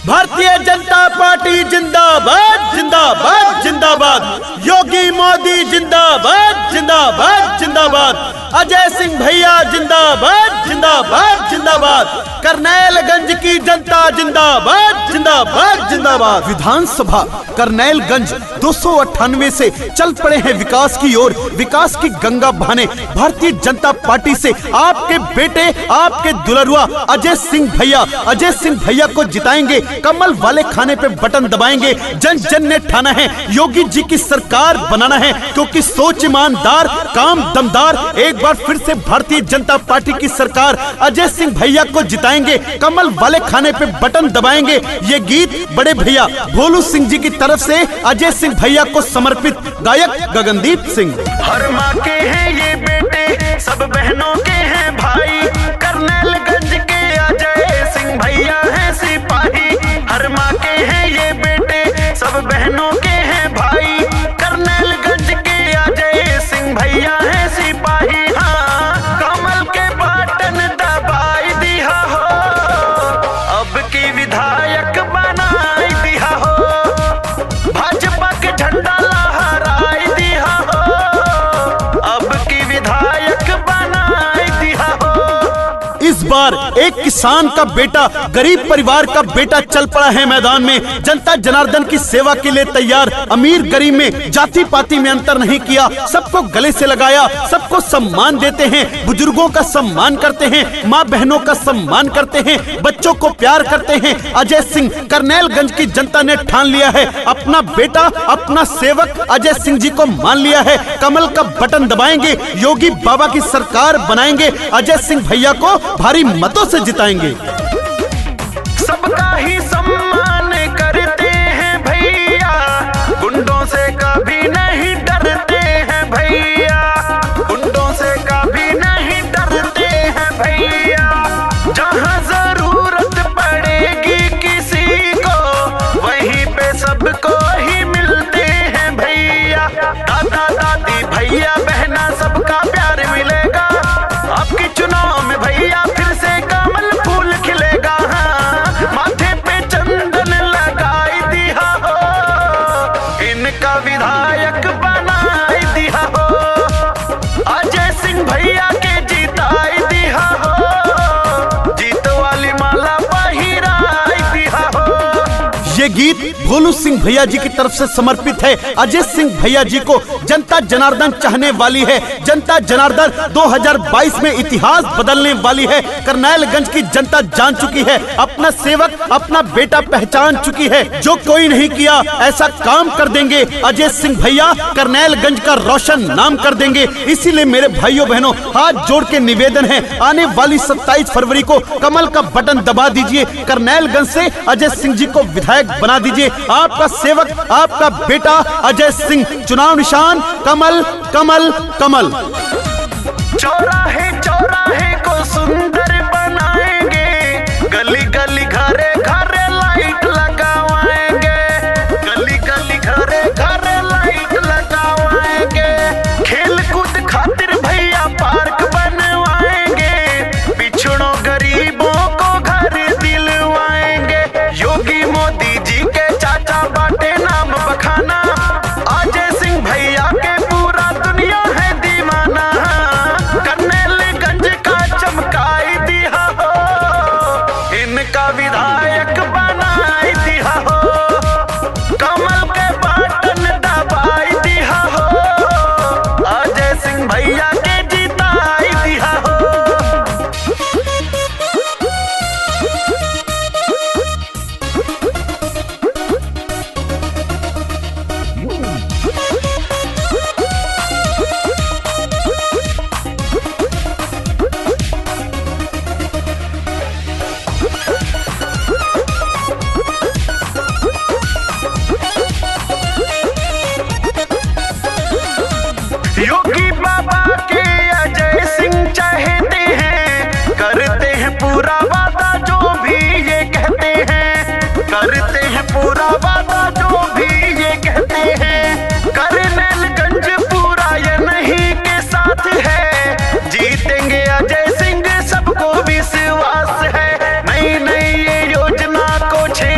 Bharatiya Janata party जिंदाबाद जिंदाबाद जिंदाबाद। योगी मोदी जिंदाबाद जिंदाबाद जिंदाबाद। अजय सिंह भैया जिंदाबाद जिंदाबाद जिंदाबाद। करनैलगंज की जनता जिंदाबाद जिंदाबाद जिंदाबाद। विधानसभा करनैलगंज 298 से चल पड़े हैं विकास की ओर, विकास की गंगा बहाने। भारतीय जनता पार्टी से आपके बेटे, आपके दुलरुआ अजय सिंह भैया को जिताएंगे। कमल वाले खाने पे बटन दबाएंगे। जन जन ने ठाना है योगी जी की सरकार बनाना है, क्योंकि सोच ईमानदार, काम दमदार। एक बार फिर से भारतीय जनता पार्टी की सरकार, अजय सिंह भैया को जिताएंगे, कमल वाले खाने पे बटन दबाएंगे। ये गीत बड़े भैया भोलू सिंह जी की तरफ से अजय सिंह भैया को समर्पित, गायक गगनदीप सिंह। हर माँ के हैं ये बेटे, सब बहनों के हैं भाई। करनैलगंज के अजय सिंह भैया हैं सिपाही। हर माँ के हैं ये बेटे, सब बहनों के हैं भाई। करनैलगंज के अजय सिंह भैया हैं सिपाही। हाँ, कमल के बटन दबाई दिया हो, अब की विधायक बनाई दिया हो, भाजपा के झंडा लहराई दिया हो, अब की विधायक बनाई दिया हो। इस बार एक किसान का बेटा, गरीब परिवार का बेटा चल पड़ा है मैदान में। जनता जनार्दन की सेवा के लिए तैयार। अमीर गरीब में, जाति पाति में अंतर नहीं किया, सबको गले से लगाया, सबको सम्मान देते हैं, बुजुर्गों का सम्मान करते हैं, माँ बहनों का सम्मान करते हैं, बच्चों को प्यार करते हैं। अजय सिंह, करनैलगंज की जनता ने ठान लिया है, अपना बेटा, अपना सेवक अजय सिंह जी को मान लिया है। कमल का बटन दबाएंगे, योगी बाबा की सरकार बनाएंगे, अजय सिंह भैया को भारी मतों से जिताएंगे। सबका ही सम्मान करते हैं भैया, गुंडों से कभी नहीं डरते हैं भैया, गुंडों से कभी नहीं डरते हैं भैया। जहां जरूरत पड़ेगी किसी को, वहीं पे सबको ही मिलते हैं भैया। दादा दादी भैया बहना सबका प्यार मिलेगा, आपके चुनाव में भैया फिर से कमल फूल खिलेगा। हाँ, माथे पे चंदन लगाई दिया हो, इनका विधायक बनाई दिया हो, अजय सिंह भैया के जिताई दिया हो, जीत वाली माला पहिराई दिया हो। ये गीत भोलू सिंह भैया जी की तरफ से समर्पित है। अजय सिंह भैया जी को जनता जनार्दन चाहने वाली है। जनता जनार्दन 2022 में इतिहास बदलने वाली है। करनैलगंज की जनता जान चुकी है, अपना सेवक, अपना बेटा पहचान चुकी है। जो कोई नहीं किया ऐसा काम कर देंगे। अजय सिंह भैया करनैलगंज का रोशन नाम कर देंगे। इसीलिए मेरे भाइयों बहनों, हाथ जोड़ के निवेदन है, आने वाली 27 फरवरी को कमल का बटन दबा दीजिए। करनैलगंज से अजय सिंह जी को विधायक बना दीजिए। आपका सेवक, आपका बेटा अजय सिंह। चुनाव निशान कमल कमल कमल। चौराहे चौराहे को सुंदर बनाएंगे, गली गली घरे घरे लाइट लगावाएंगे, गली गली घरे घरे लाइट लगावाएंगे। खेल कूद खातिर भैया पार्क बनवाएंगे, पिछड़ों गरीबों को घर दिलवाएंगे। योगी मोदी जी के चाचा बाटे नाम बखाना, अजय सिंह भैया के पूरा दुनिया है दीवाना। करने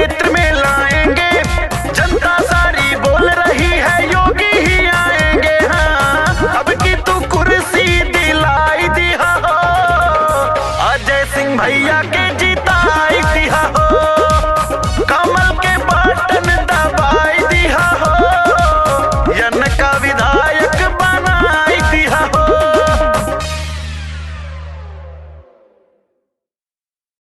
क्षेत्र में